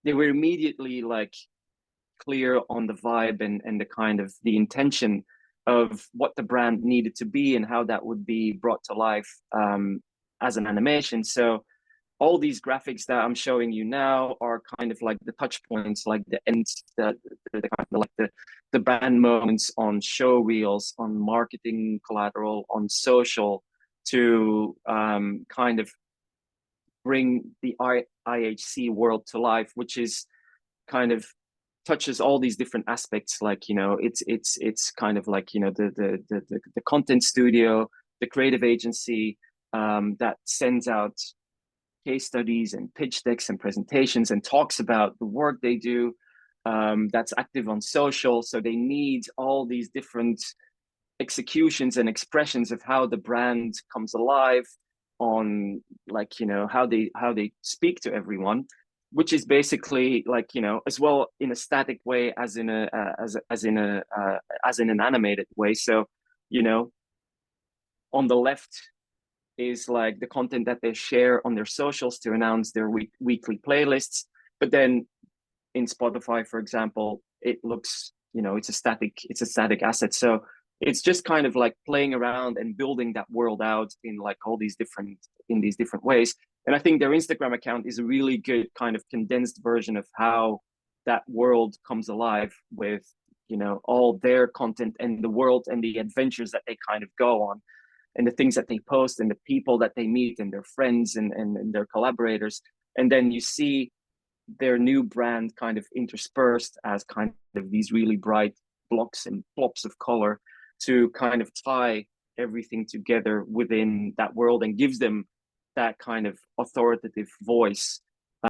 they were immediately like clear on the vibe and the kind of the intention of what the brand needed to be and how that would be brought to life as an animation. So all these graphics that I'm showing you now are kind of like the touch points, like the ends, the kind of like the brand moments on show reels, on marketing collateral, on social, to kind of bring the IHC world to life, which is kind of touches all these different aspects. Like, you know, it's kind of like, you know, the content studio, the creative agency that sends out case studies and pitch decks and presentations and talks about the work they do, that's active on social. So they need all these different executions and expressions of how the brand comes alive on, like, you know, how they speak to everyone, which is basically like, you know, as well in a static way as in a as in an animated way. So, you know, on the left is like the content that they share on their socials to announce their weekly playlists. But then in Spotify, for example, it looks, you know, it's a static asset. So it's just kind of like playing around and building that world out in like all these different ways. And I think their Instagram account is a really good kind of condensed version of how that world comes alive with, you know, all their content and the world and the adventures that they kind of go on and the things that they post and the people that they meet and their friends and their collaborators. And then you see their new brand kind of interspersed as kind of these really bright blocks and plops of color to kind of tie everything together within that world and gives them that kind of authoritative voice